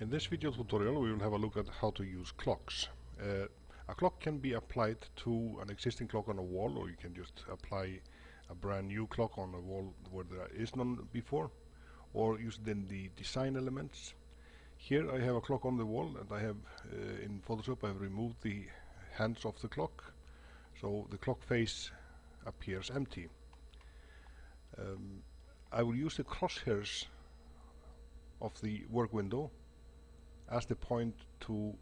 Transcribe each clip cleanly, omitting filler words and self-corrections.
In this video tutorial we will have a look at how to use clocks. A clock can be applied to an existing clock on a wall, or you can just apply a brand new clock on a wall where there is none before, or use it in the design elements. Here I have a clock on the wall, and I have in Photoshop I have removed the hands of the clock, so the clock face appears empty. I will use the crosshairs of the work window as the point to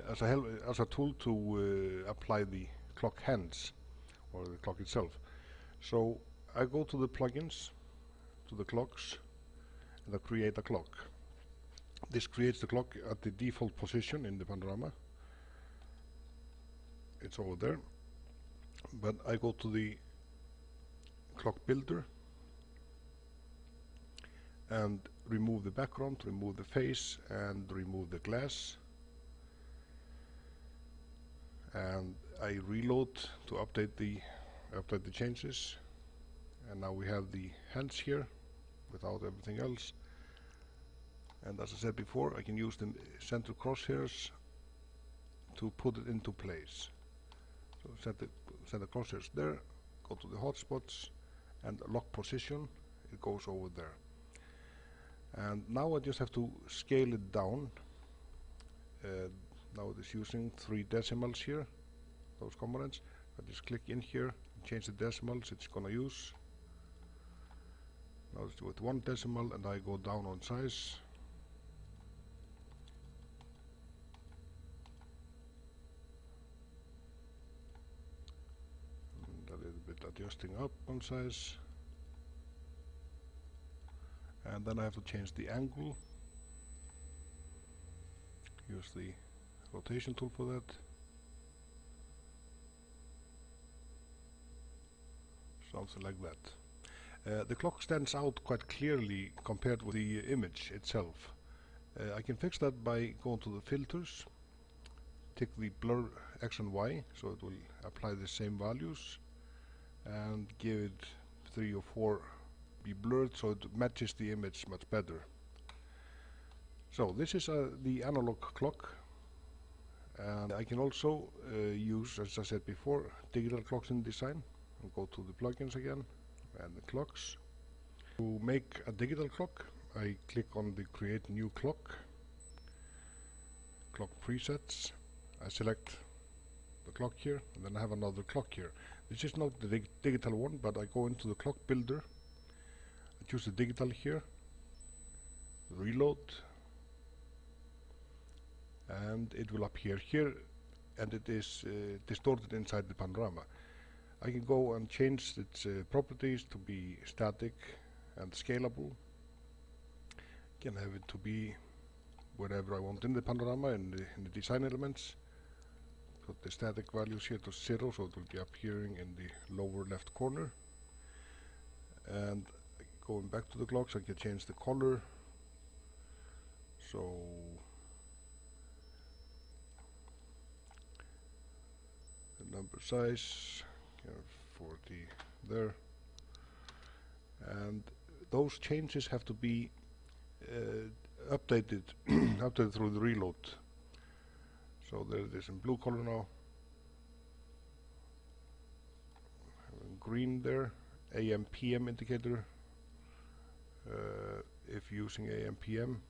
as a tool to apply the clock hands or the clock itself. So I go to the plugins, to the clocks, and I create a clock. This creates the clock at the default position in the panorama. It's over there, but I go to the clock builder and remove the background, remove the face, and remove the glass, and I reload to update the changes, and now we have the hands here without everything else. And as I said before, I can use the center crosshairs to put it into place. So set the crosshairs there, go to the hotspots, and lock position, it goes over there. And now I just have to scale it down. Now it is using 3 decimals here, those components. I just click in here and change the decimals it's gonna use. Now it's with 1 decimal, and I go down on size. And a little bit adjusting up on size. And then I have to change the angle. Use the rotation tool for that. Something like that. The clock stands out quite clearly compared with the image itself. I can fix that by going to the filters, tick the blur X and Y, so it will apply the same values, and give it 3 or 4 be blurred so it matches the image much better. So this is the analog clock, and I can also use, as I said before, digital clocks in design. I'll go to the plugins again and the clocks. To make a digital clock, I click on the create new clock, clock presets. I select the clock here, and then I have another clock here. This is not the digital one, but I go into the clock builder, I choose the digital here, reload, and it will appear here, and it is distorted inside the panorama. I can go and change its properties to be static and scalable. Can have it to be wherever I want in the panorama, in the design elements. Put the static values here to 0, so it will be appearing in the lower left corner. And going back to the clocks, I can change the color. So the number size, 40 there, and those changes have to be updated updated through the reload. So there it is in blue color now, green there, AM PM indicator. If using AM PM,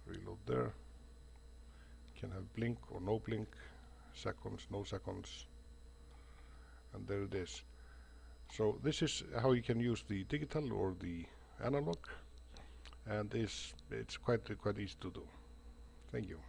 reload there, can have blink or no blink, seconds, no seconds, and there it is. So this is how you can use the digital or the analog, and it's quite easy to do. Thank you.